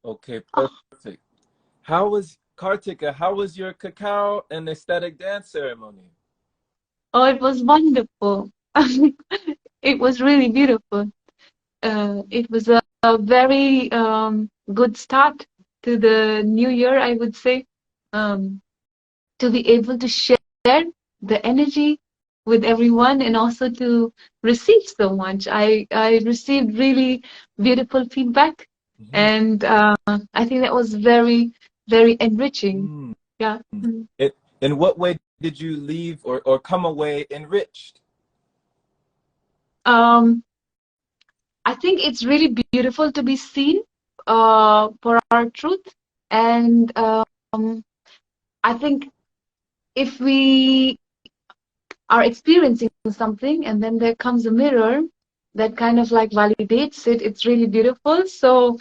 Okay, Oh, perfect. How was Kartika? How was your cacao and ecstatic dance ceremony? oh, it was wonderful. It was really beautiful. It was a very good start to the new year, I would say. Um, to be able to share the energy with everyone and also to receive so much. I received really beautiful feedback, Hmm. and I think that was very, very enriching. Mm. Yeah. Mm. It, in what way did you leave or come away enriched? Um, I think it's really beautiful to be seen for our truth, and I think if we are experiencing something and then there comes a mirror that kind of like validates it, it's really beautiful. So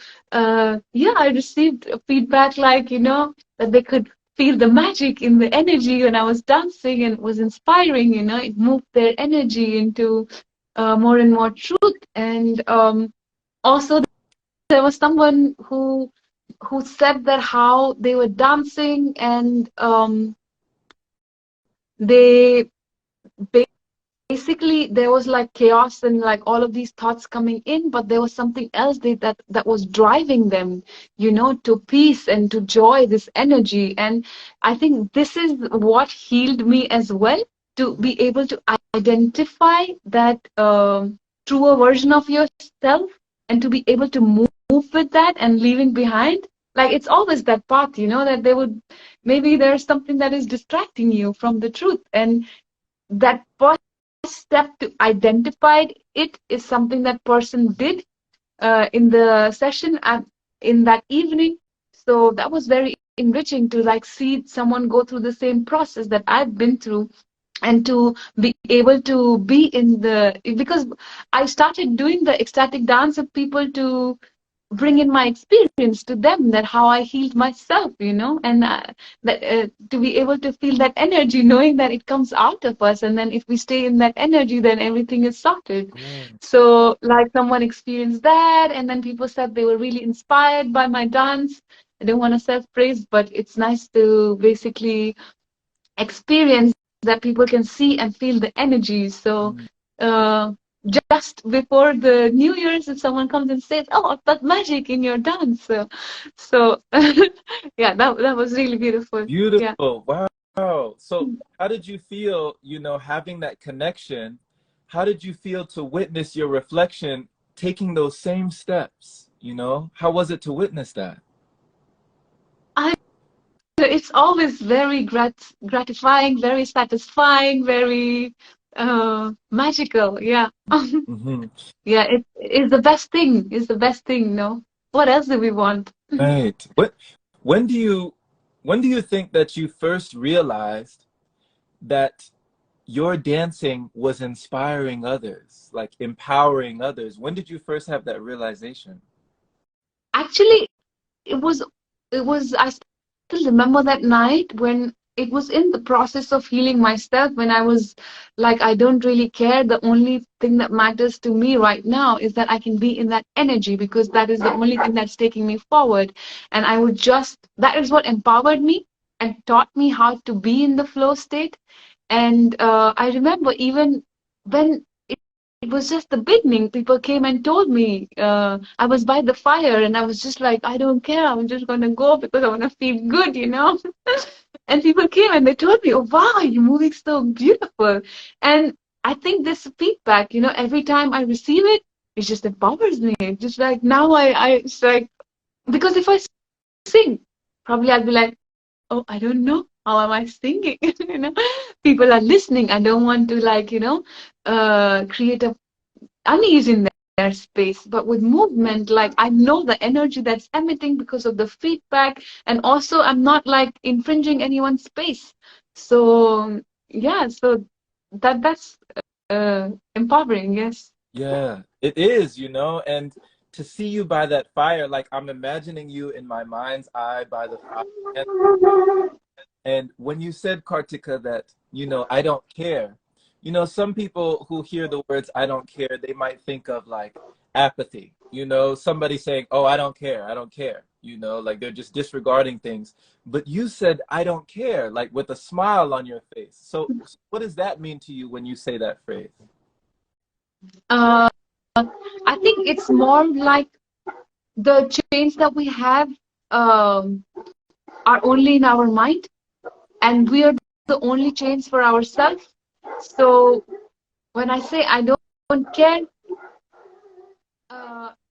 yeah, I received feedback like, that they could feel the magic in the energy when I was dancing, and it was inspiring. It moved their energy into more and more truth. And also there was someone who said that how they were dancing, and they basically there was like chaos and like all of these thoughts coming in, but there was something else that was driving them, to peace and to joy, this energy. And I think this is what healed me as well, to be able to identify that truer version of yourself, and to be able to move with that and leaving behind. Like it's always that path, that there would maybe there's something that is distracting you from the truth, and that step to identify it is something that person did in the session and in that evening. So that was very enriching to like see someone go through the same process that I've been through, and to be able to be in the, because I started doing the ecstatic dance of people to bring in my experience to them, that how I healed myself, and that to be able to feel that energy, knowing that it comes out of us, and then if we stay in that energy, then everything is sorted. Yeah. So like someone experienced that, and then people said they were really inspired by my dance. I don't want to self praise, but it's nice to basically experience that people can see and feel the energy. So Mm. uh, just before the New Year's, if someone comes and says, "Oh, I felt magic in your dance," so yeah, that was really beautiful. Yeah. Beautiful. Wow. So how did you feel, having that connection? How did you feel to witness your reflection taking those same steps? How was it to witness that? I, it's always very gratifying, very satisfying, very magical. Yeah. Hmm. Yeah, it is the best thing. It's the best thing, no? What else do we want? Right. When do you when do you think that you first realized that your dancing was inspiring others, like empowering others? When did you first have that realization? Actually, it was I still remember that night when it was in the process of healing myself, when I was like, I don't really care. The only thing that matters to me right now is that I can be in that energy, because that is the only thing that's taking me forward. And I would just, that is what empowered me and taught me how to be in the flow state. And I remember even when it was just the beginning, people came and told me, I was by the fire, and I was just like, I don't care, I'm just going to go because I want to feel good. And people came and they told me, oh, wow, you're moving so beautiful. And I think this feedback, every time I receive it, it just empowers me. It's just like now it's like, because if I sing, probably I'll be like, oh, I don't know. How am I singing? People are listening. I don't want to like, create a unease in their space. But with movement, like I know the energy that's emitting because of the feedback, and also I'm not like infringing anyone's space. So yeah, so that's empowering. Yes. Yeah, it is, and to see you by that fire, like I'm imagining you in my mind's eye by the fire. And when you said, Kartika, that, I don't care, some people who hear the words I don't care, they might think of like apathy, somebody saying, oh, I don't care, I don't care. you know, like they're just disregarding things. But you said, I don't care, like with a smile on your face. So what does that mean to you when you say that phrase? Uh, I think it's more like the change that we have um, are only in our mind, and we are the only change for ourselves. So when I say I don't care,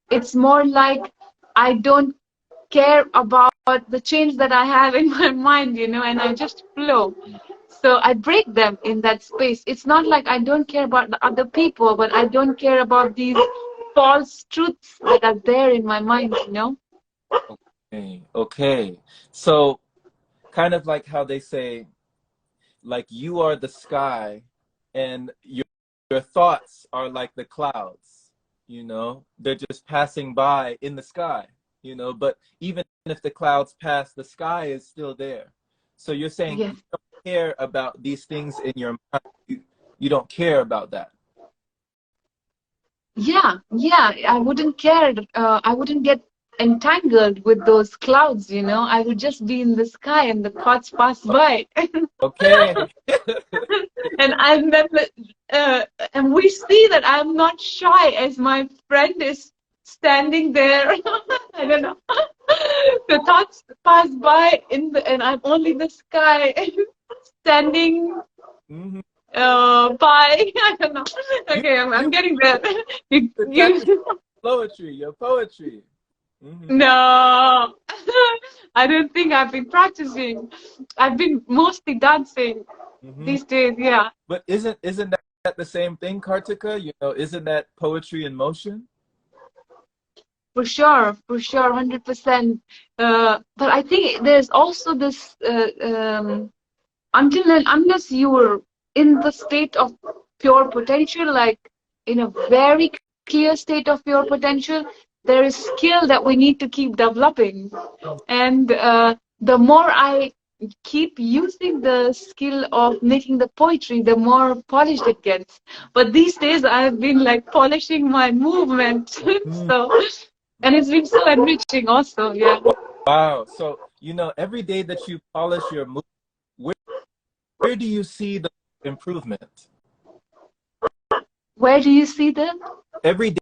it's more like I don't care about the change that I have in my mind, and I just flow. So I break them in that space. It's not like I don't care about the other people, but I don't care about these false truths that are there in my mind. Okay, okay. So kind of like how they say, like you are the sky and your thoughts are like the clouds, you know, they're just passing by in the sky, you know, but even if the clouds pass, the sky is still there. So you're saying Yes. you don't care about these things in your mind. You don't care about that. Yeah, I wouldn't care. I wouldn't get entangled with those clouds. I would just be in the sky and the thoughts pass by. Okay. And I'm never, and we see that I'm not shy as my friend is standing there. I don't know. The thoughts pass by and I'm only the sky standing Hmm. by. I don't know. You, Okay, I'm you getting there. practice poetry, your poetry. Hmm. No, I don't think I've been practicing. I've been mostly dancing Hmm. these days. Yeah. But isn't that the same thing, Kartika? You know, isn't that poetry in motion? For sure, 100%. But I think there's also this until and unless you're in the state of pure potential, like in a very clear state of pure potential, there is skill that we need to keep developing. And the more I keep using the skill of making the poetry, the more polished it gets. But these days I've been like polishing my movement. Mm. So, and it's been so enriching also, yeah. Wow. So, you know, every day that you polish your move, where, where do you see the improvement? Where do you see them? Every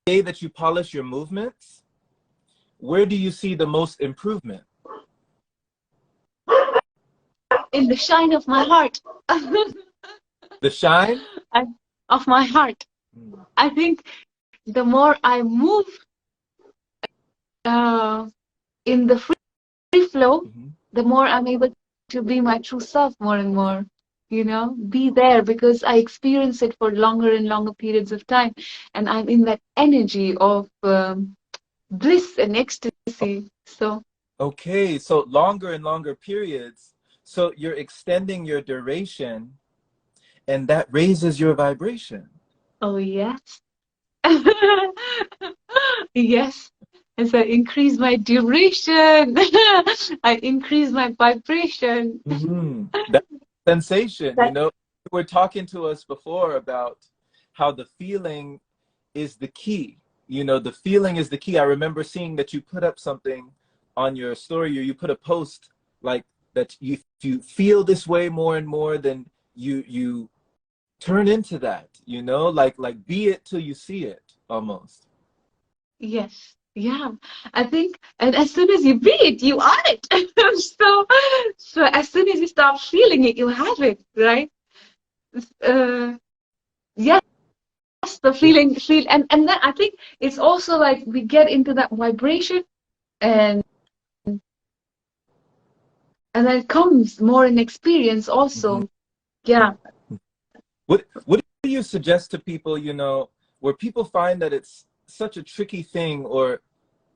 day that you polish your movements, where do you see the most improvement? In the shine of my heart. The shine? I- of my heart. Mm. I think the more I move uh, in the free flow, Hmm. the more I'm able to be my true self more and more. Be there because I experience it for longer and longer periods of time. And I'm in that energy of bliss and ecstasy. So, Okay, so longer and longer periods. So you're extending your duration and that raises your vibration. oh, yes. Yes. As I increase my duration, I increase my vibration. Hmm. That sensation, you That, know, you were talking to us before about how the feeling is the key. You know, the feeling is the key. I remember seeing that you put up something on your story, or you put a post like that. If you feel this way more and more, then you turn into that. You know, like be it till you see it, almost. yes. Yeah. I think, and as soon as you be it, you are it. So as soon as you start feeling it, you have it, right? Uh, yes, the feel, and then I think it's also like we get into that vibration, and and then comes more in experience Mhm. also. Yeah. What do you suggest to people, you know, where people find that it's such a tricky thing, or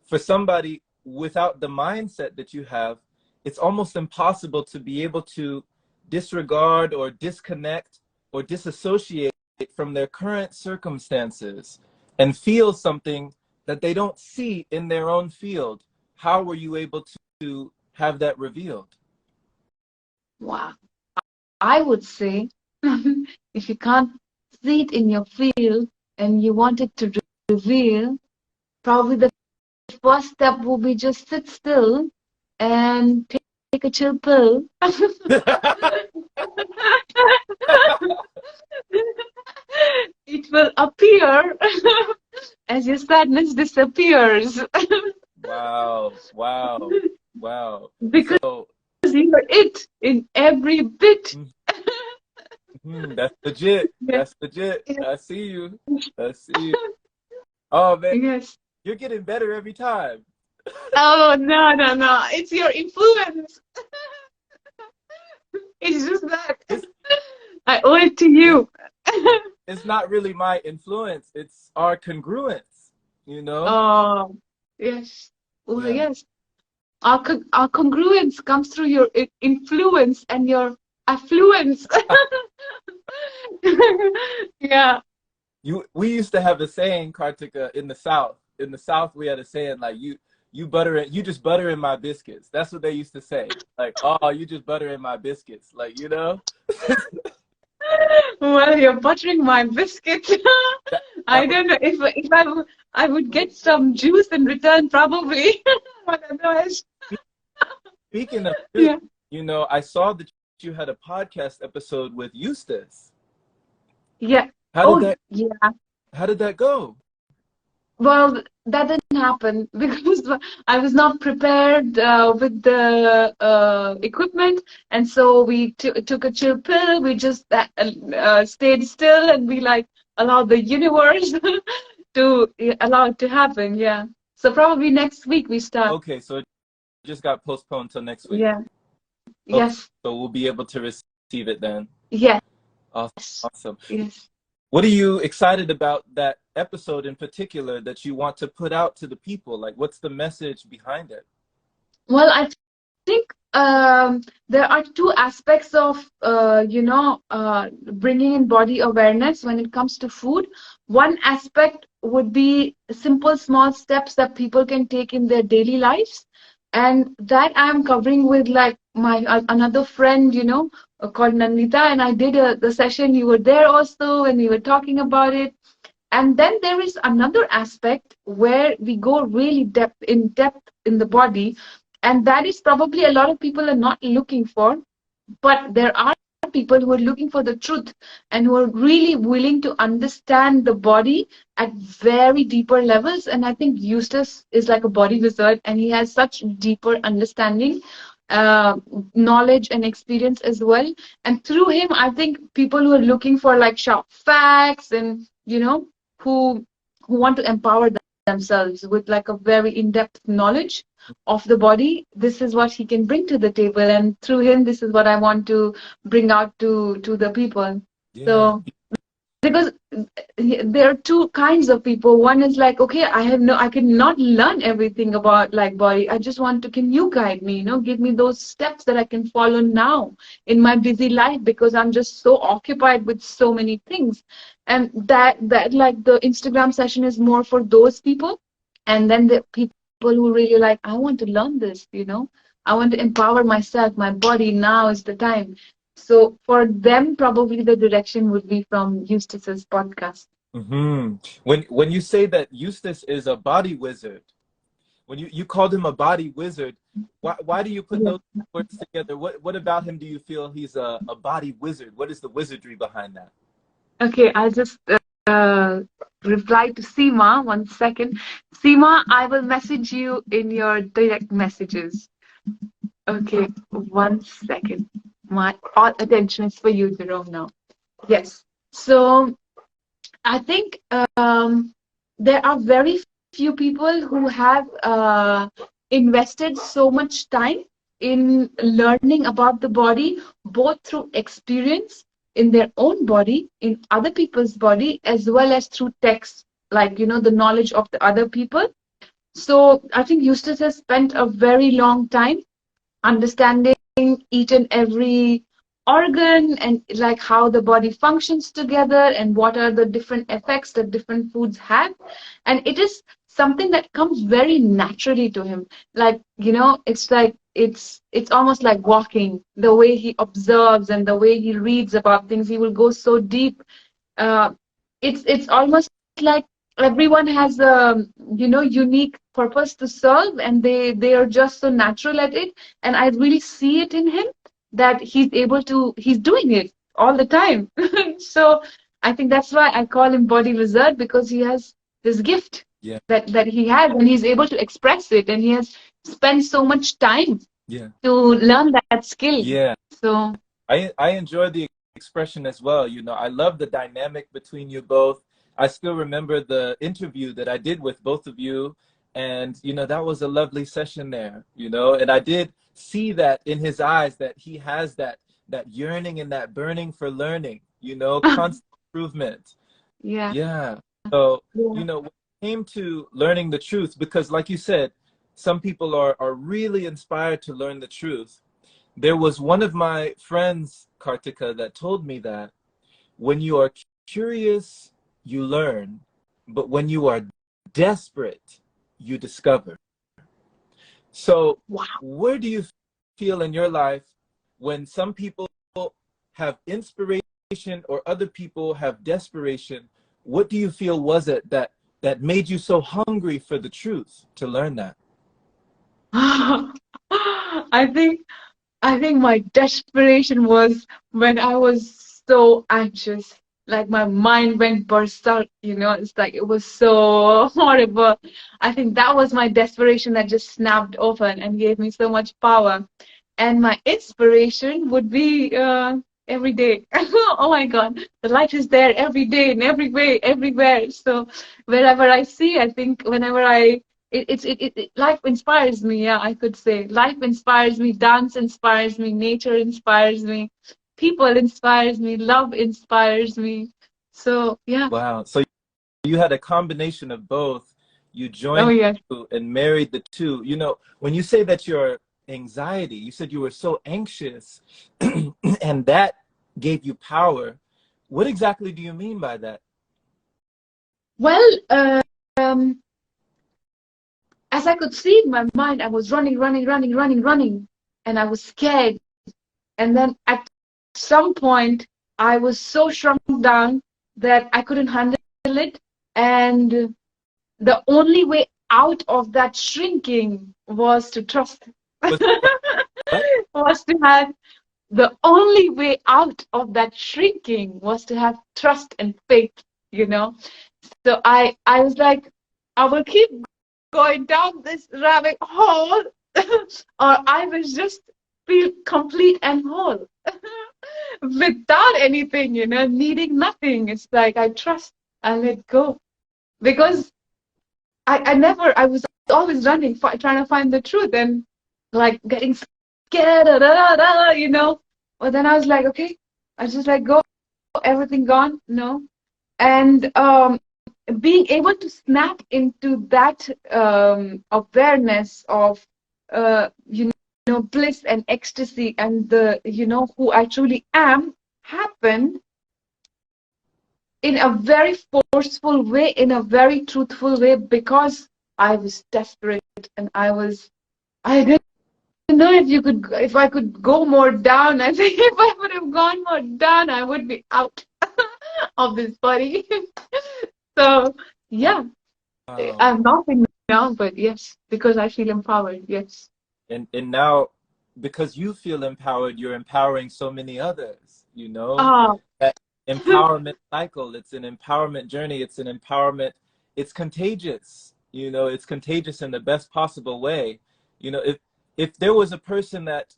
for somebody without the mindset that you have, it's almost impossible to be able to disregard or disconnect or disassociate from their current circumstances and feel something that they don't see in their own field. How were you able to have that revealed? Wow. I would say if you can't see it in your field and you want it to reveal, probably the first step will be just sit still and take a chill pill. It will appear as your sadness disappears. Wow, wow, wow. Because So you're it in every bit. that's legit. Yes, That's legit. yes, I see you. I see you. Oh man, yes. you're getting better every time. Oh, no, no, no. It's your influence. It's just that It's I owe it to it's you. it's not really my influence. It's our congruence, you know? Oh, yes. Well, Yeah. yes. Our congruence comes through your influence and your affluence. Yeah. We used to have a saying, Kartika, in the South. In the South, we had a saying like you just butter in my biscuits. That's what they used to say. Like, oh, you just butter in my biscuits. Like, you know? Well, you're buttering my biscuit. That, I that was don't know if I would get some juice in return, probably. But otherwise, speaking of juice, yeah. you know, I saw that you had a podcast episode with Eustace. Yeah. How did Oh, that yeah. how did that go? Well, that didn't happen because I was not prepared with the equipment, and so we took a chill pill. We just stayed still, and we like allowed the universe to allow it to happen. Yeah. So probably next week we start. Okay, so it just got postponed till next week. Yeah. Okay, Yes. so we'll be able to receive it then. Yes. Awesome. Yes. What are you excited about that episode in particular that you want to put out to the people? Like, what's the message behind it? Well, I think there are two aspects of bringing in body awareness when it comes to food. One aspect would be simple small steps that people can take in their daily lives, and that I'm covering with like my another friend, called Nandita, and I did the session. You were there also, and we were talking about it. And then there is another aspect where we go really depth in the body, and that is probably a lot of people are not looking for, but there are people who are looking for the truth and who are really willing to understand the body at very deeper levels. And I think Eustace is like a body wizard, and he has such deeper understanding, uh, knowledge and experience as well. And through him, I think people who are looking for like sharp facts and who want to empower themselves with like a very in-depth knowledge of the body, this is what he can bring to the table, and through him, this is what I want to bring out to the people. Yeah. So because there are two kinds of people. One is like, okay, I cannot learn everything about like body. I just want to, can you guide me, give me those steps that I can follow now in my busy life, because I'm just so occupied with so many things. And that like the Instagram session is more for those people. And then the people who really like, I want to learn this, I want to empower myself, my body, now is the time. So for them, probably the direction would be from Eustace's podcast. Mm-hmm. When you say that Eustace is a body wizard, when you called him a body wizard, why do you put those words together? What about him do you feel he's a body wizard? What is the wizardry behind that? Okay, I'll just reply to Seema 1 second. Seema, I will message you in your direct messages. Okay, 1 second. My all attention is for you, Jerome, now. Yes. So I think there are very few people who have invested so much time in learning about the body, both through experience in their own body, in other people's body, as well as through text, like, the knowledge of the other people. So I think Eustace has spent a very long time understanding each and every organ and like how the body functions together and what are the different effects that different foods have. And it is something that comes very naturally to him. Like, it's like it's almost like walking. The way he observes and the way he reads about things, he will go so deep. uh, it's almost like everyone has a unique purpose to serve, and they are just so natural at it. And I really see it in him that he's doing it all the time. So I think that's why I call him Body Wizard, because he has this gift Yeah. that he has, and he's able to express it, and he has spent so much time Yeah. to learn that skill. Yeah. So I enjoy the expression as well. You know, I love the dynamic between you both. I still remember the interview that I did with both of you, and you know, that was a lovely session there, you know, and I did see that in his eyes, that he has that yearning and that burning for learning, you know, constant improvement. yeah, Yeah. So, yeah. you know, when it came to learning the truth, because like you said, some people are really inspired to learn the truth. There was one of my friends, Kartika, that told me that when you are curious, you learn, but when you are desperate, you discover. So, Wow. where do you feel in your life when some people have inspiration or other people have desperation? What do you feel was it that made you so hungry for the truth to learn that? I think I think my desperation was when I was so anxious. Like my mind went berserk, you know, it's like it was so horrible. I think that was my desperation that just snapped open and gave me so much power. And my inspiration would be every day. Oh my God, the light is there every day in every way, everywhere. So wherever I see, I think whenever life inspires me. Yeah, I could say life inspires me. Dance inspires me. Nature inspires me. People inspires me. Love inspires me. So yeah. Wow. So you had a combination of both. You Oh joined yes. the two and married the two. You know, when you say that your anxiety, you said you were so anxious and that gave you power. What exactly do you mean by that? Well, um, as I could see in my mind, I was running, running, running, running, running, and I was scared. And then at some point, I was so shrunk down that I couldn't handle it. And the only way out of that shrinking was to trust. Was what? Was to have the only way out of that shrinking was to have trust and faith, you know. So I was like, I will keep going down this rabbit hole, or I will just feel complete and whole without anything, you know, needing nothing. It's like I trust, I let go. Because I was always running, trying to find the truth and like getting scared, you know. But then I was like, okay, I just let go, everything gone, no. And being able to snap into that awareness of, you know, bliss and ecstasy and the, you know, who I truly am happened in a very forceful way, in a very truthful way, because I was desperate and I didn't know if I could go more down. I think if I would have gone more down, I would be out of this body. So, yeah, Wow. I'm nothing now, but yes, because I feel empowered. Yes. And now, because you feel empowered, you're empowering so many others, you know? Ah, That empowerment cycle, it's an empowerment journey, it's an empowerment, it's contagious, you know, it's contagious in the best possible way. You know, if there was a person that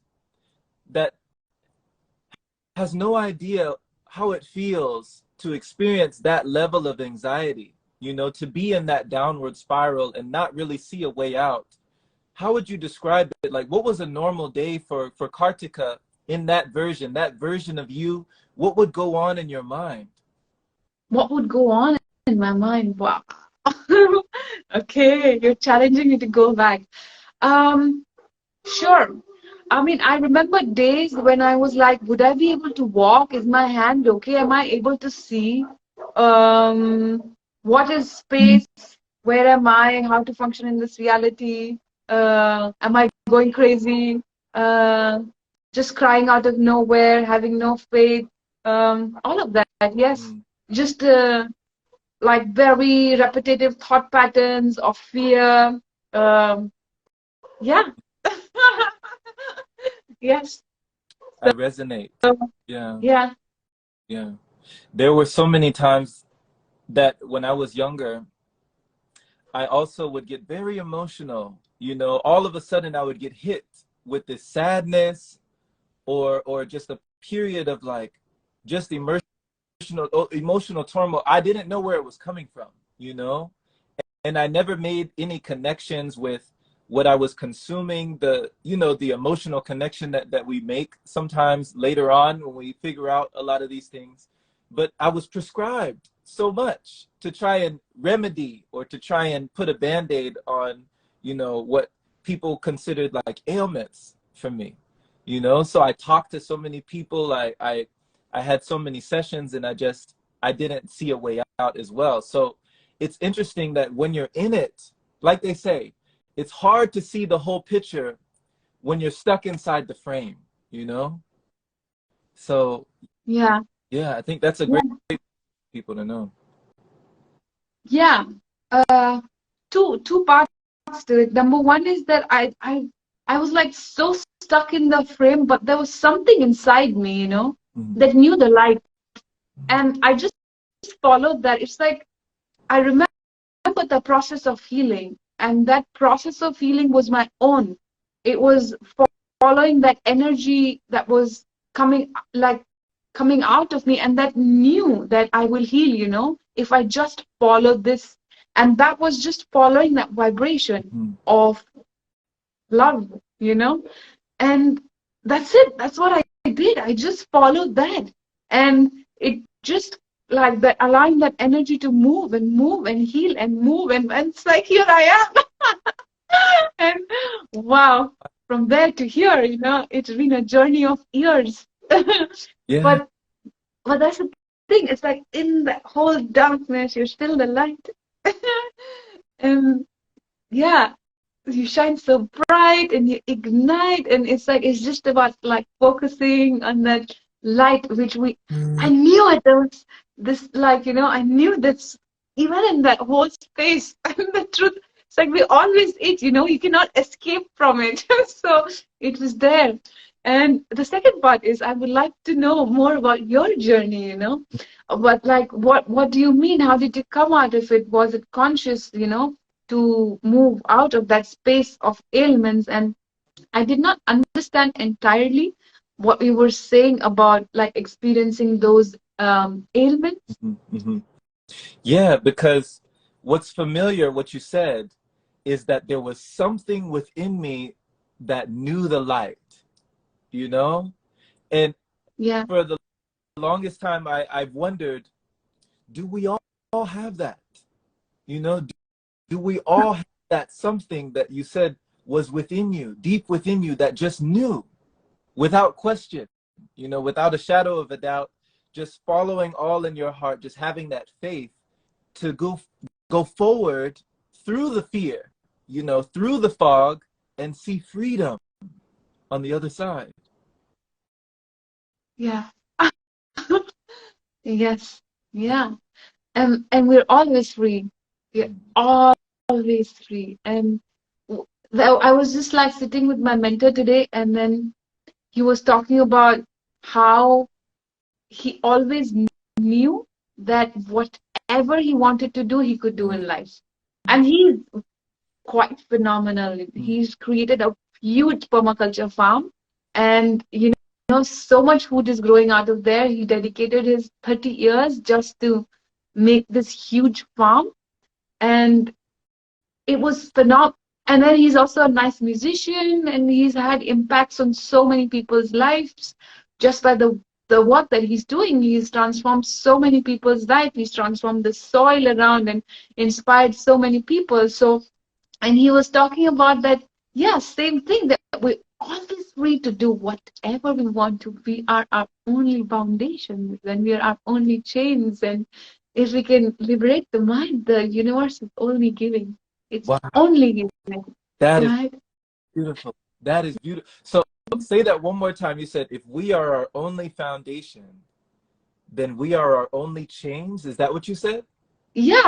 has no idea how it feels to experience that level of anxiety, you know, to be in that downward spiral and not really see a way out, how would you describe it? Like, what was a normal day for Kartika in that version of you? What would go on in your mind? what would go on in my mind? Wow. Okay, you're challenging me to go back. Um, sure. I mean, I remember days when I was like, would I be able to walk? Is my hand okay? Am I able to see? What is space? Where am I? How to function in this reality? Am I going crazy? Uh, just crying out of nowhere, having no faith. All of that, yes. Mm, Just like very repetitive thought patterns of fear. Um, yeah. Yes. I resonate. So, Yeah, yeah. yeah. There were so many times that when I was younger, I also would get very emotional. You know, all of a sudden I would get hit with this sadness or just a period of like just emotional turmoil. I didn't know where it was coming from, you know? And I never made any connections with what I was consuming, the, you know, the emotional connection that we make sometimes later on when we figure out a lot of these things. But I was prescribed so much to try and remedy or to try and put a band-aid on, you know, what people considered like ailments for me, you know? So I talked to so many people, I had so many sessions, and I didn't see a way out as well. So it's interesting that when you're in it, like they say, it's hard to see the whole picture when you're stuck inside the frame, you know? So Yeah. yeah, I think that's a great Yeah. people to know. Yeah. Uh, two parts to it. Number one is that I was like so stuck in the frame, but there was something inside me, you know, Mhm. that knew the light. And I just followed that. It's like I remember the process of healing, and that process of healing was my own. It was following that energy that was coming, like coming out of me, and that knew that I will heal, you know, if I just follow this. And that was just following that vibration Mhm. of love, you know. And that's it. That's what I did. I just followed that. And it just like that, allowing that energy to move and heal and move. And it's like, here I am. And wow, from there to here, you know, it's been a journey of years. Yeah, But that's the thing. It's like in that whole darkness, you're still the light. And yeah, you shine so bright and you ignite, and it's like it's just about like focusing on that light, which we I knew it. There was this, like, you know, I knew this even in that whole space. And the truth, it's like we always eat, you know, you cannot escape from it. So it was there. And the second part is I would like to know more about your journey, you know. But like what do you mean? How did you come out of it? Was it conscious, you know, to move out of that space of ailments? And I did not understand entirely what we were saying about like experiencing those ailments. mhm, mhm. Yeah, because what's familiar, what you said, is that there was something within me that knew the light, you know? And Yeah, for the longest time, I've wondered, do we all have that? You know, do we all have that something that you said was within you, deep within you, that just knew without question, you know, without a shadow of a doubt, just following all in your heart, just having that faith to go forward through the fear, you know, through the fog, and see freedom on the other side. yeah. Yes, yeah. And we're always free. We're always free. And I was just like sitting with my mentor today, and then he was talking about how he always knew that whatever he wanted to do, he could do in life. And he's quite phenomenal. He's created a huge permaculture farm, and you know, so much food is growing out of there. He dedicated his 30 years just to make this huge farm, and it was phenomenal. And then he's also a nice musician, and he's had impacts on so many people's lives just by the work that he's doing. He's transformed so many people's life. He's transformed the soil around and inspired so many people. So, and he was talking about that, yeah, same thing, that we're always free to do whatever we want to. We are our only foundations, and we are our only chains. And if we can liberate the mind, the universe is only giving. It's Wow, only giving, that is right? beautiful. That is beautiful. So say that one more time. You said, if we are our only foundation, then we are our only chains. Is that what you said? Yeah,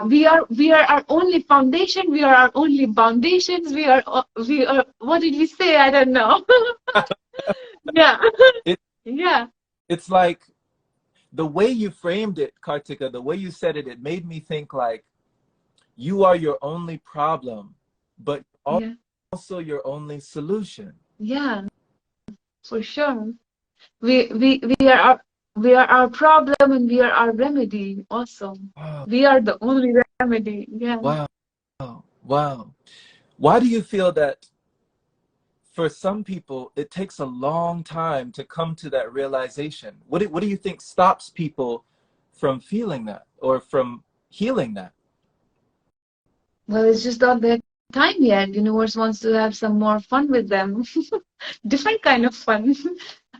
we are our only foundation. We are our only foundations. We are. What did we say? I don't know. Yeah, it, yeah, it's like the way you framed it, Kartika, the way you said it, it made me think like you are your only problem, but yeah, also your only solution. yeah, for sure. We are our problem and we are our remedy also. Wow. We are the only remedy. Yeah. Wow. Wow. Why do you feel that for some people it takes a long time to come to that realization? What do you think stops people from feeling that or from healing that? Well, it's just not their time yet. Universe wants to have some more fun with them. Different kind of fun.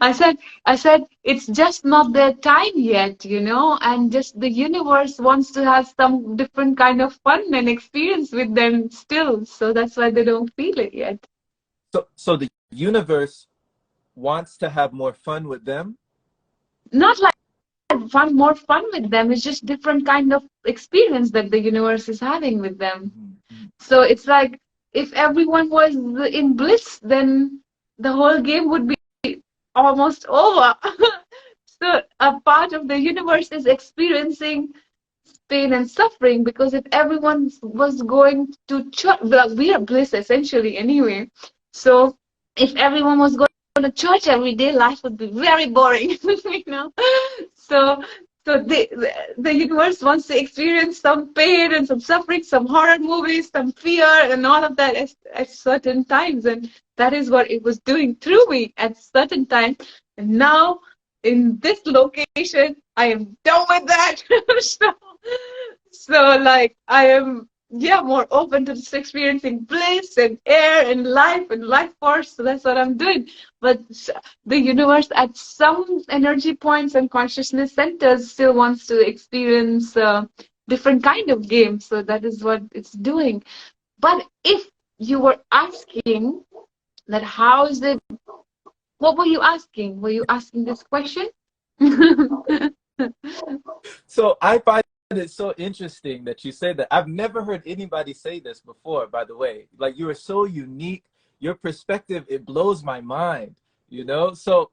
I said, I said, it's just not their time yet, and just the universe wants to have some different kind of fun and experience with them still. So that's why they don't feel it yet. So the universe wants to have more fun with them. Not like more fun with them. It's just different kind of experience that the universe is having with them. Mm-hmm. So it's like if everyone was in bliss, then the whole game would be almost over. So a part of the universe is experiencing pain and suffering because if everyone was going to church, well, we are bliss essentially anyway. So if everyone was going to church every day, life would be very boring, you know. So the universe wants to experience some pain and some suffering, some horror movies, some fear, and all of that at certain times, and that is what it was doing through me at certain times. And now in this location, I am done with that. so, so like I am, yeah, more open to just experiencing bliss and air and life force. So that's what I'm doing. But the universe at some energy points and consciousness centers still wants to experience different kind of games. So that is what it's doing. But if you were asking that how is it, what were you asking? Were you asking this question? So I find it so interesting that you say that. I've never heard anybody say this before, by the way. Like you are so unique. Your perspective, it blows my mind, you know? So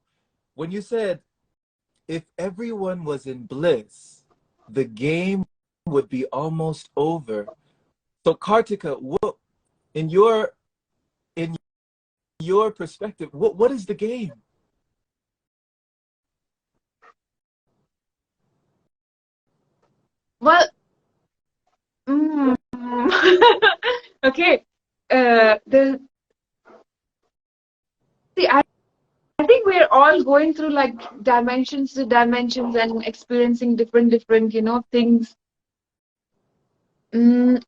when you said if everyone was in bliss, the game would be almost over. So Kartika, what in your perspective, what is the game? Well, mm, okay. The See, I think we're all going through like dimensions to dimensions and experiencing different, things.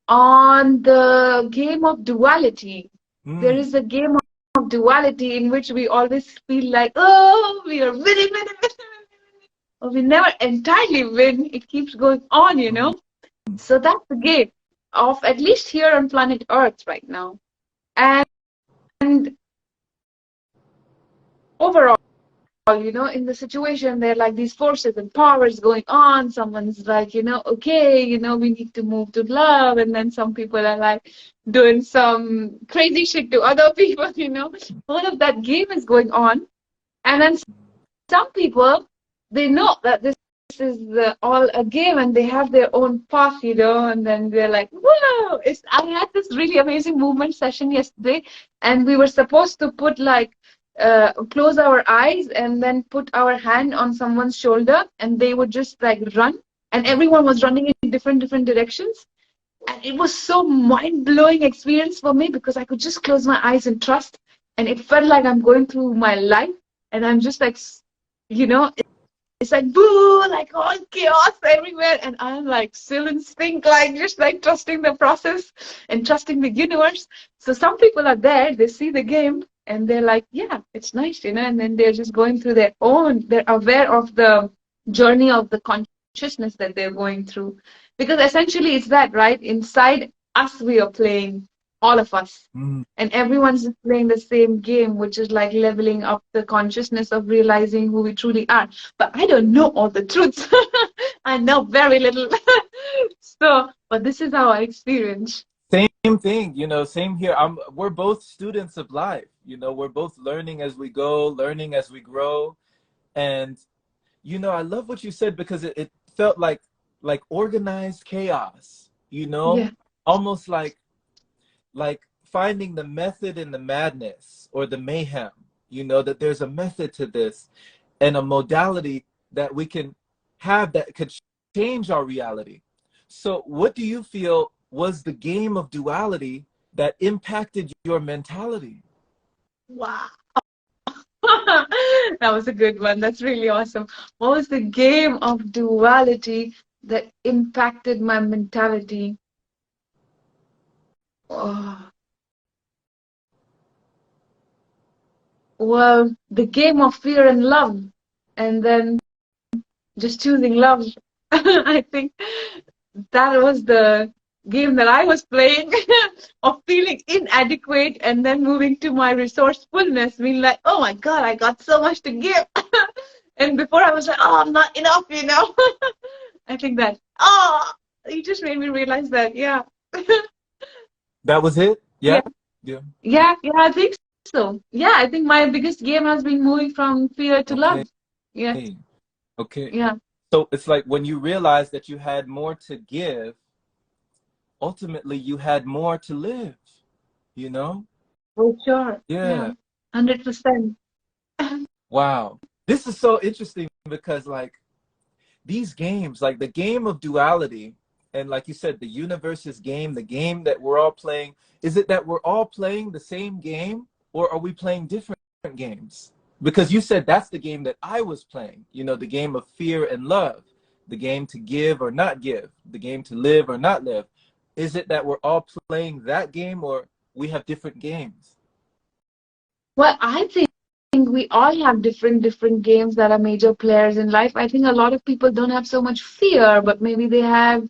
On the game of duality, there Mm. is a game of duality in which we always feel like, oh, we are winning. Or we never entirely win. It keeps going on. So that's the game of at least here on planet Earth right now. And overall, in the situation, there are like these forces and powers going on. Someone's like, okay, we need to move to love. And then some people are like doing some crazy shit to other people. All of that game is going on. And then some people, they know that this is all a game and they have their own path. And then they're like, whoa! I had this really amazing movement session yesterday, and we were supposed to put like, close our eyes and then put our hand on someone's shoulder, and they would just like run, and everyone was running in different directions. And it was so mind-blowing experience for me because I could just close my eyes and trust, and it felt like I'm going through my life, and I'm just like, you know, it's like boo, like all chaos everywhere, and I'm like still in sync, like just like trusting the process and trusting the universe. So some people are there, they see the game, and they're like, yeah, it's nice, and then they're just going through their own, they're aware of the journey of the consciousness that they're going through. Because essentially it's that, right? Inside us, we are playing, all of us. Mm. And everyone's just playing the same game, which is like leveling up the consciousness of realizing who we truly are. But I don't know all the truths. I know very little. So, but this is how I experience. Same thing, you know, same here. We're both students of life. You know, we're both learning as we go, learning as we grow. And, you know, I love what you said because it felt like organized chaos, you know, Yeah. almost like finding the method in the madness or the mayhem, you know, that there's a method to this and a modality that we can have that could change our reality. So, what do you feel was the game of duality that impacted your mentality? Wow. That was a good one. That's really awesome. What was the game of duality that impacted my mentality? Oh, well, the game of fear and love, and then just choosing love. I think that was the game that I was playing of feeling inadequate and then moving to my resourcefulness, being like, oh my God, I got so much to give. And before I was like, oh, I'm not enough, you know. I think that, oh, you just made me realize that, yeah. That was it? Yeah, Yeah? Yeah. yeah, I think so. Yeah, I think my biggest game has been moving from fear to Okay. love. Yeah, Okay. yeah, So it's like when you realized that you had more to give, ultimately you had more to live, you know? for sure. Yeah, Yeah. 100%. Wow. This is so interesting because like these games, like the game of duality, and like you said, the universe's game, the game that we're all playing, is it that we're all playing the same game or are we playing different games? Because you said that's the game that I was playing, you know, the game of fear and love, the game to give or not give, the game to live or not live. Is it that we're all playing that game or we have different games? Well, I think we all have different games that are major players in life. I think a lot of people don't have so much fear, but maybe they have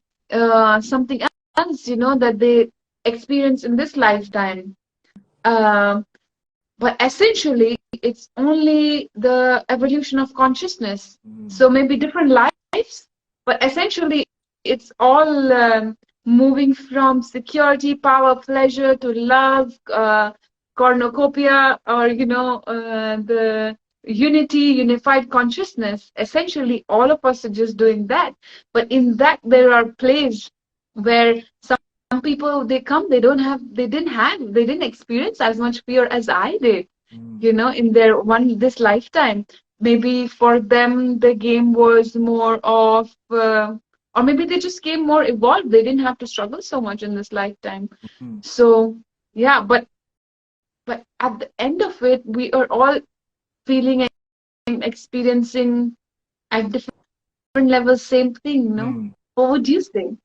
something else, you know, that they experience in this lifetime. Um, but essentially, it's only the evolution of consciousness. Mm, So maybe different lives, but essentially, it's all moving from security, power, pleasure to love, cornucopia, or the unified consciousness. Essentially, all of us are just doing that. But in that, there are plays where some people they didn't experience as much fear as I did, mm, you know, in their this lifetime. Maybe for them the game was more of or maybe they just came more evolved. They didn't have to struggle so much in this lifetime. mm, So yeah, but at the end of it, we are all feeling and experiencing at different levels same thing, no? mm. What would you say?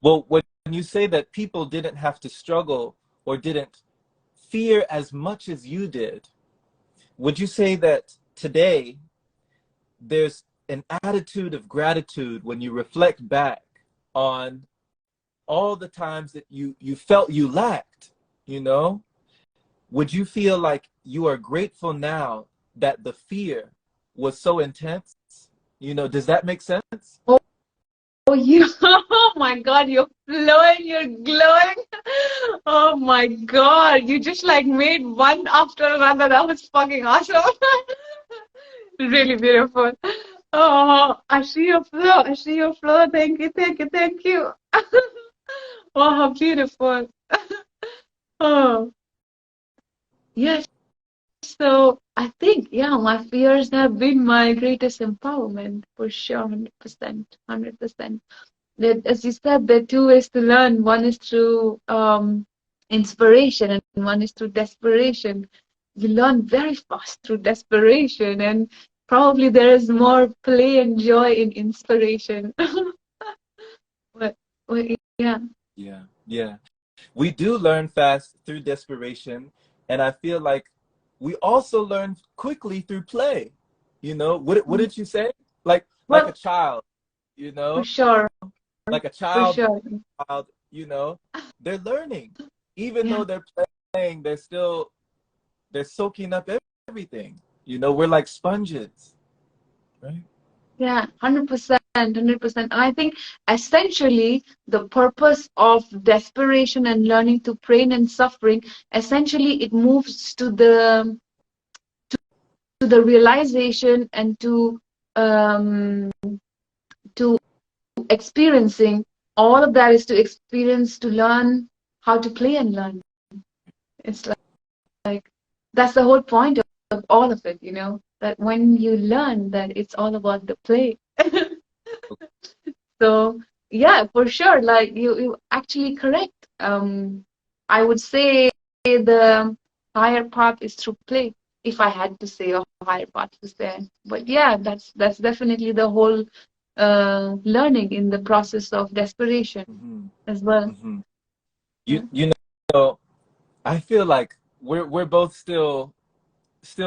Well, when you say that people didn't have to struggle or didn't fear as much as you did, would you say that today there's an attitude of gratitude when you reflect back on all the times that you felt you lacked, you know? Would you feel like you are grateful now that the fear was so intense? You know, does that make sense? Oh, you, oh my God, you're flowing, you're glowing. Oh my God, you just like made one after another. That was fucking awesome. Really beautiful. Oh, I see your flow. I see your flow. Thank you, thank you, thank you. Oh, how beautiful. Oh, yes. So I think, yeah, my fears have been my greatest empowerment for sure, 100%, 100%. That, as you said, there are two ways to learn. One is through inspiration, and one is through desperation. You learn very fast through desperation, and probably there is more play and joy in inspiration. but, but yeah, Yeah, yeah. We do learn fast through desperation, and I feel like we also learn quickly through play. You know, what did you say? Like a well, child, you for know, sure, like a for child, sure. you know, they're learning. Even Yeah, though they're playing, they're soaking up everything. You know, we're like sponges, right? yeah, 100%. 100%. And I think essentially the purpose of desperation and learning to pain and suffering, essentially it moves to the realization and to experiencing. All of that is to experience, to learn how to play and learn. It's like that's the whole point of all of it, you know, that when you learn that it's all about the play. So yeah, for sure, like you actually correct. I would say the higher path is through play, if I had to say a higher path was there. But yeah, that's definitely the whole learning in the process of desperation as well. Yeah. You know, I feel like we're both still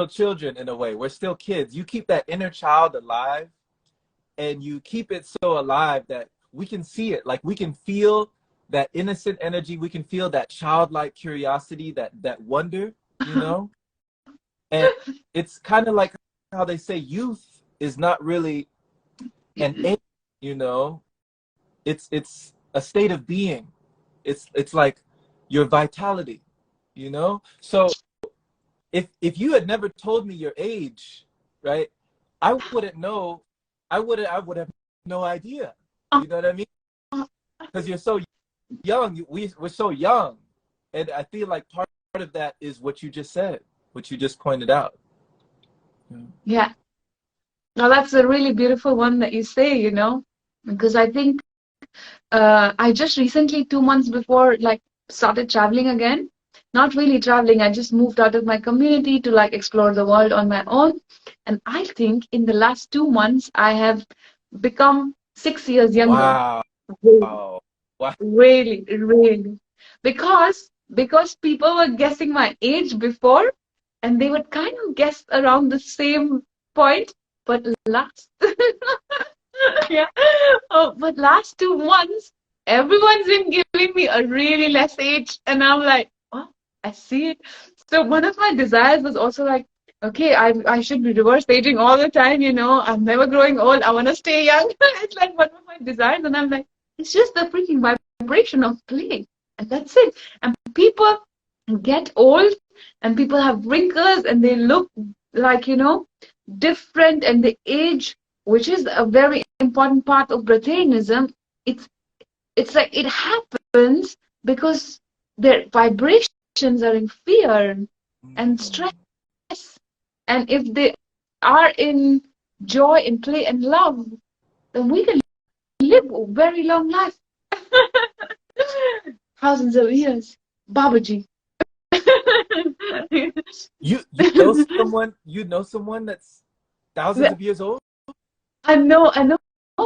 children in a way. We're still kids. You keep that inner child alive, and you keep it so alive that we can see it. Like we can feel that innocent energy. We can feel that childlike curiosity, that wonder, you know? And it's kind of like how they say youth is not really an age, you know? It's a state of being. It's like your vitality, you know? So if you had never told me your age, right, I wouldn't know. I would have no idea. You know what I mean? Because you're so young. We're so young, and I feel like part of that is what you just said, what you just pointed out. Yeah. Now that's a really beautiful one that you say, you know, because I think I just recently, 2 months before, like started traveling again. Not really traveling, I just moved out of my community to like explore the world on my own. And I think in the last 2 months, I have become 6 years younger. Wow. Really, Wow. Wow. really. Because people were guessing my age before, and they would kind of guess around the same point, but last yeah. Oh, but last 2 months, everyone's been giving me a really less age, and I'm like, oh, I see it. So one of my desires was also like, okay, I should be reverse aging all the time, you know. I'm never growing old. I want to stay young. It's like one of my desires, and I'm like, it's just the freaking vibration of play, and that's it. And people get old, and people have wrinkles, and they look like, you know, different, and they age, which is a very important part of Breatharianism. It's like it happens because their vibrations are in fear and stress. And if they are in joy and play and love, then we can live a very long life. Thousands of years. Babaji. You know someone that's thousands of years old? I know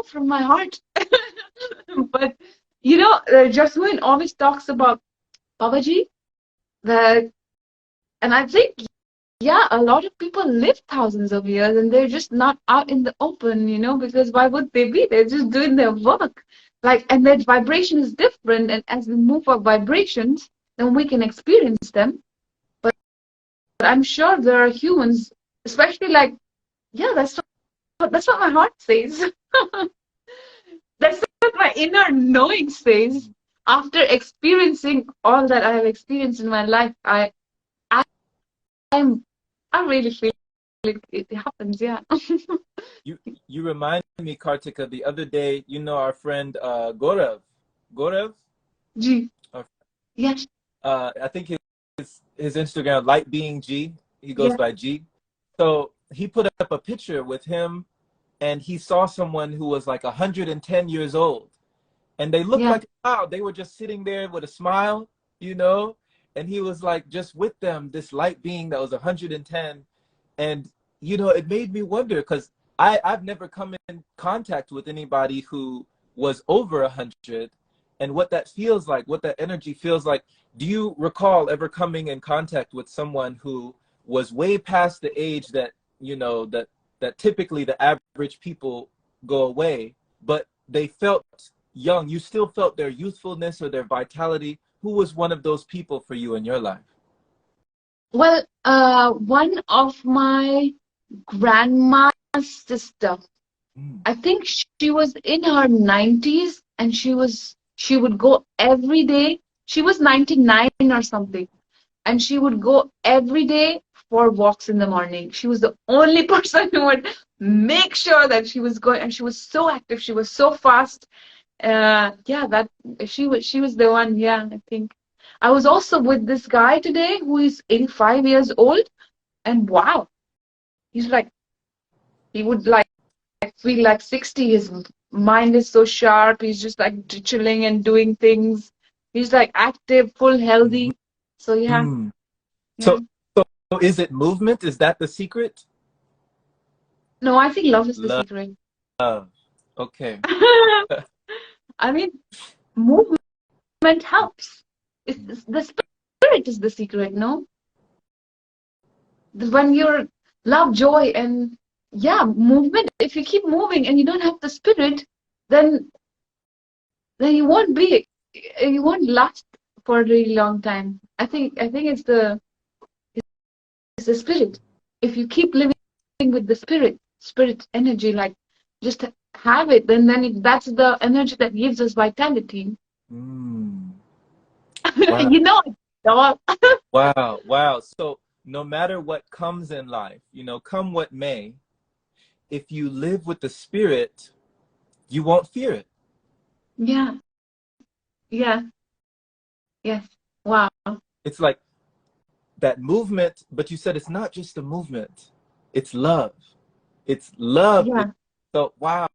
from my heart. But you know, Jasmine always talks about Babaji, that, and I think, yeah, a lot of people live thousands of years and they're just not out in the open, you know, because why would they be? They're just doing their work. Like, and that vibration is different, and as we move our vibrations, then we can experience them. But I'm sure there are humans, especially like, yeah, that's what my heart says. That's what my inner knowing says. After experiencing all that I have experienced in my life, I'm I really feel like it happens, yeah. You remind me, Kartika, the other day, you know our friend Gorev? G. Our- Yes. I think his Instagram, Light Being G, he goes Yeah. by G. So he put up a picture with him, and he saw someone who was like 110 years old. And they looked Yeah. like a child. They were just sitting there with a smile, you know? And he was like just with them, this light being that was 110. And, you know, it made me wonder, because I've never come in contact with anybody who was over 100, and what that feels like, what that energy feels like. Do you recall ever coming in contact with someone who was way past the age that, you know, that typically the average people go away, but they felt young? You still felt their youthfulness or their vitality. Who was one of those people for you in your life? Well, one of my grandma's sister, Mm. I think she was in her 90s, and she would go every day. She was 99 or something, and she would go every day for walks in the morning. She was the only person who would make sure that she was going, and she was so active. She was so fast. Yeah, that she was the one. Yeah, I think. I was also with this guy today who is 85 years old, and wow, he's like, he would like feel like 60. His mind is so sharp. He's just like chilling and doing things. He's like active, full, Mhm. healthy. So yeah, Mm. yeah. So, so is it movement? Is that the secret? No, I think love is the Love. secret. Okay. I mean, movement helps. The spirit is the secret, no? When you're love, joy, and yeah, movement. If you keep moving and you don't have the spirit, then then you won't last for a really long time. I think it's the spirit. If you keep living with the spirit energy, like just have it, that's the energy that gives us vitality. Mm. Wow. You know it all. Wow. Wow. So no matter what comes in life, come what may, if you live with the spirit, you won't fear it. Yeah, yeah, yes. Wow. It's like that movement, but you said it's not just a movement. It's love. It's love. Yeah, So wow,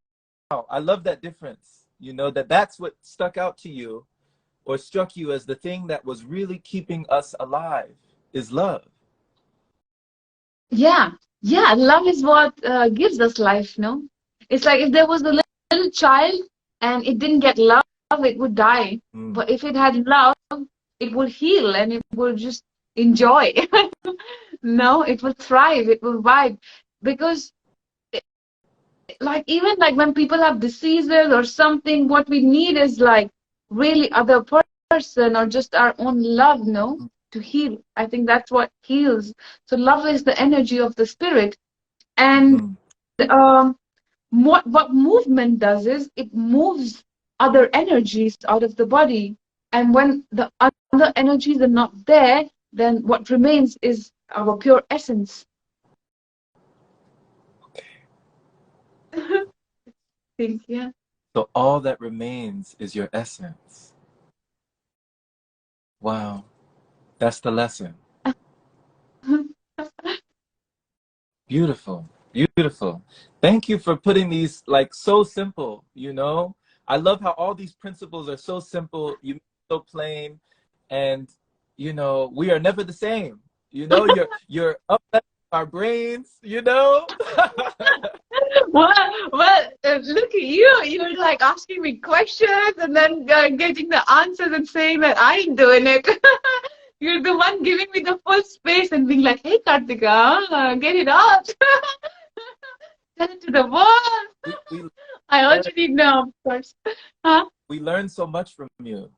I love that difference. That's what stuck out to you or struck you as the thing that was really keeping us alive is love. yeah, yeah. Love is what gives us life, no? It's like if there was a little child and it didn't get love, it would die. Mm. But if it had love, it will heal and it will just enjoy. No, it will thrive, it will vibe. Because like even like when people have diseases or something, what we need is like really other person or just our own love, no, to heal. I think that's what heals. So love is the energy of the spirit. And Mhm. um what movement does is it moves other energies out of the body. And when the other energies are not there, then what remains is our pure essence. I think, yeah. So all that remains is your essence. Wow, that's the lesson. Beautiful, beautiful. Thank you for putting these like so simple, I love how all these principles are so simple, you make it so plain, and we are never the same. You're up our brains. Look at you. You're like asking me questions and then getting the answers and saying that I ain't doing it. You're the one giving me the full space and being like, hey, Kartika, get it out. Tell it to the world. we I learn already know, of course. Huh? we learn so much from you.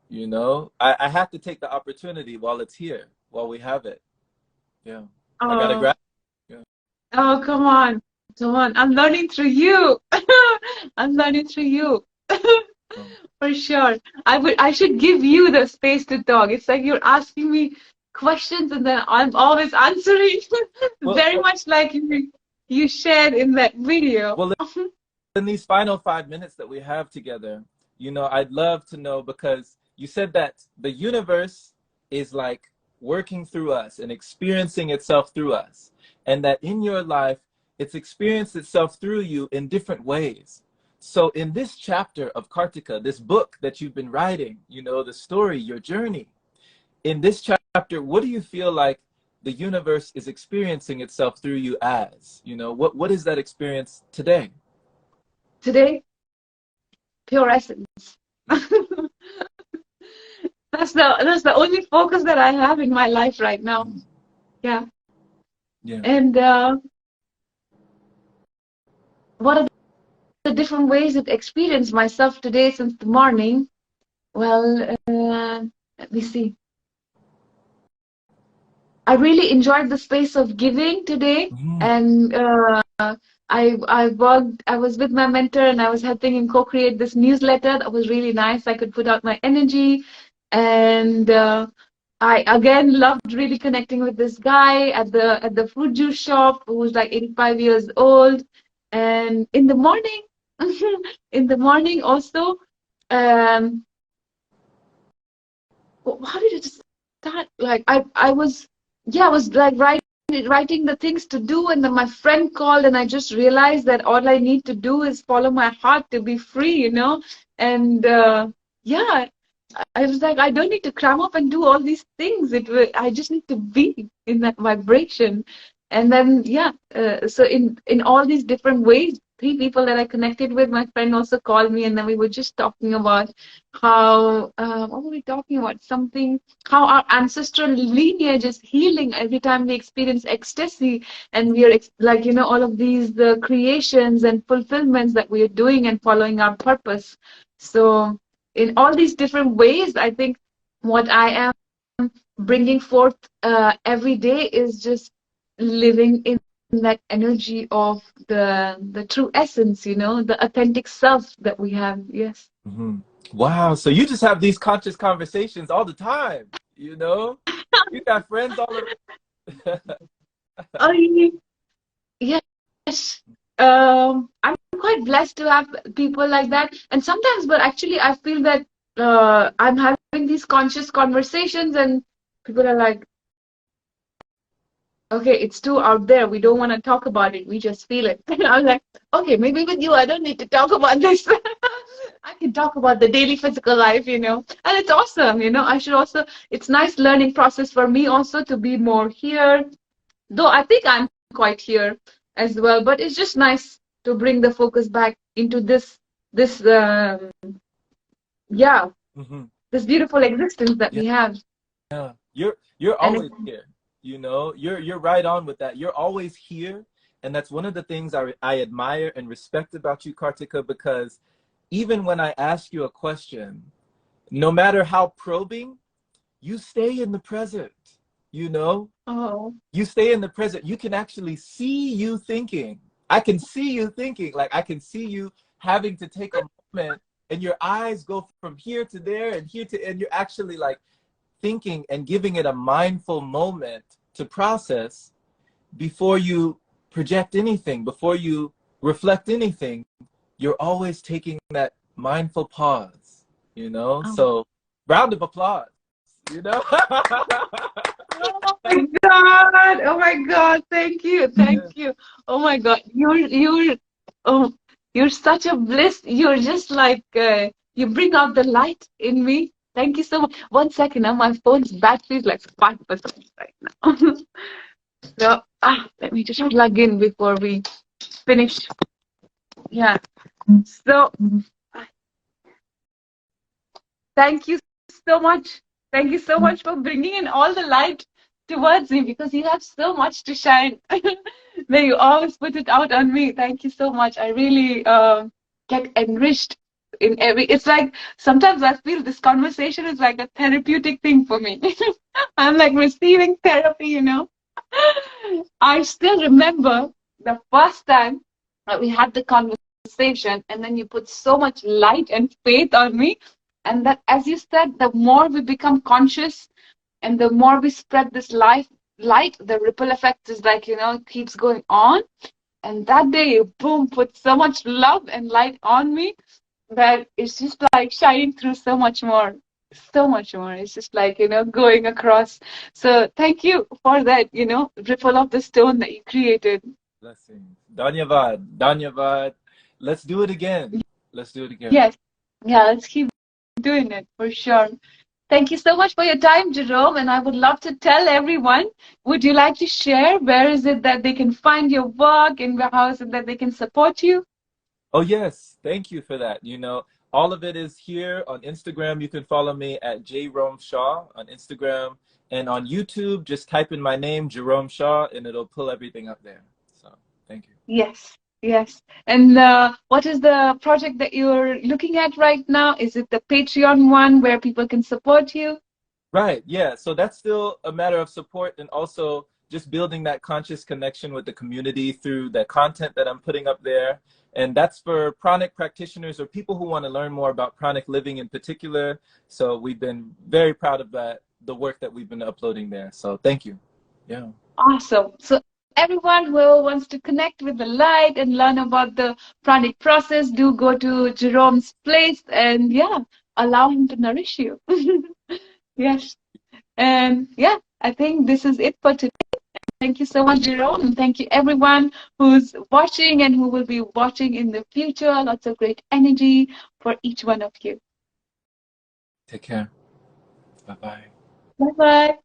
I have to take the opportunity while it's here, while we have it. Yeah. I gotta Oh, grab. Yeah. oh, come on. Come on. I'm learning through you. I'm learning through you. Um, For sure. I should give you the space to talk. It's like you're asking me questions and then I'm always answering. well, Very well, much like you shared in that video. well, in these final 5 minutes that we have together, I'd love to know because you said that the universe is like working through us and experiencing itself through us, and that in your life, it's experienced itself through you in different ways. So, in this chapter of Kartika, this book that you've been writing, the story, your journey, in this chapter, what do you feel like the universe is experiencing itself through you as? What is that experience today? Today, pure essence. That's the only focus that I have in my life right now. Mm. Yeah. Yeah. And what are the different ways I've experienced myself today since the morning? Well, let me see. I really enjoyed the space of giving today, Mhm. and I was with my mentor and I was helping him co-create this newsletter that was really nice. I could put out my energy, and I again loved really connecting with this guy at the fruit juice shop who was like 85 years old. And in the morning, in the morning also, um, how did it start? Like I was, yeah, I was like writing the things to do, and then my friend called, and I just realized that all I need to do is follow my heart to be free, you know. And yeah, I was like, I don't need to cram up and do all these things. I just need to be in that vibration. And then, yeah, so in all these different ways, three people that I connected with, my friend also called me, and then we were just talking about how, what were we talking about? Something, how our ancestral lineage is healing every time we experience ecstasy, and we are like, you know, all of these creations and fulfillments that we are doing and following our purpose. So in all these different ways, I think what I am bringing forth every day is just living in that energy of the true essence, you know, the authentic self that we have. Yes. Hmm. Wow. So you just have these conscious conversations all the time, you know? You got friends all around. Oh, yes. I'm quite blessed to have people like that. And sometimes, but actually, I feel that I'm having these conscious conversations, and people are like, okay, it's too out there. We don't want to talk about it. We just feel it. And I was like, okay, maybe with you, I don't need to talk about this. I can talk about the daily physical life, you know. And it's awesome, you know. I should also, it's nice learning process for me also to be more here. Though I think I'm quite here as well, but it's just nice to bring the focus back into this yeah, Hmm. this beautiful existence that Yeah. we have. Yeah. You're And always here. You know, you're right on with that. You're always here. And that's one of the things I admire and respect about you, Kartika, because even when I ask you a question, no matter how probing, you stay in the present, you know? oh, You stay in the present. You can actually see you thinking. I can see you thinking. Like I can see you having to take a moment and your eyes go from here to there and here to, and you're actually like thinking and giving it a mindful moment to process before you project anything, before you reflect anything. You're always taking that mindful pause, you know? oh. So round of applause, you know? Oh my God! Oh my God! Thank you, thank you. Oh my God, oh, you're such a bliss. You're just like you bring out the light in me. Thank you so much. One second, now my phone's battery is like 5% right now. So let me just plug in before we finish. Yeah. So thank you so much. Thank you so much for bringing in all the light towards me, because you have so much to shine. May you always put it out on me. Thank you so much. I really get enriched in every. It's like sometimes I feel this conversation is like a therapeutic thing for me. I'm like receiving therapy, you know. I still remember the first time that we had the conversation, and then you put so much light and faith on me. And that, as you said, the more we become conscious and the more we spread this light, the ripple effect is like, you know, keeps going on. And that day, you boom, put so much love and light on me that it's just like shining through so much more. So much more. It's just like, you know, going across. So thank you for that, you know, ripple of the stone that you created. Blessings. Dhanyavad. Dhanyavad. Let's do it again. Let's do it again. Yes. Yeah, let's keep doing it for sure. Thank you so much for your time, Jerome. And I would love to tell everyone, would you like to share where is it that they can find your work, and how is it that they can support you? Oh, yes. Thank you for that. You know, all of it is here on Instagram. You can follow me at Jerome Shaw on Instagram. And on YouTube, just type in my name, Jerome Shaw, and it'll pull everything up there. So thank you. Yes, yes. And what is the project that you're looking at right now? Is it the Patreon one where people can support you? Right. Yeah. So that's still a matter of support and also just building that conscious connection with the community through the content that I'm putting up there. And that's for pranic practitioners or people who want to learn more about pranic living in particular. So we've been very proud of that, the work that we've been uploading there. So thank you. Yeah. Awesome. So everyone who wants to connect with the light and learn about the pranic process, do go to Jerome's place and yeah, allow him to nourish you. Yes. And yeah, I think this is it for today. Thank you so much, Jerome. And thank you everyone who's watching and who will be watching in the future. Lots of great energy for each one of you. Take care. Bye-bye. Bye-bye.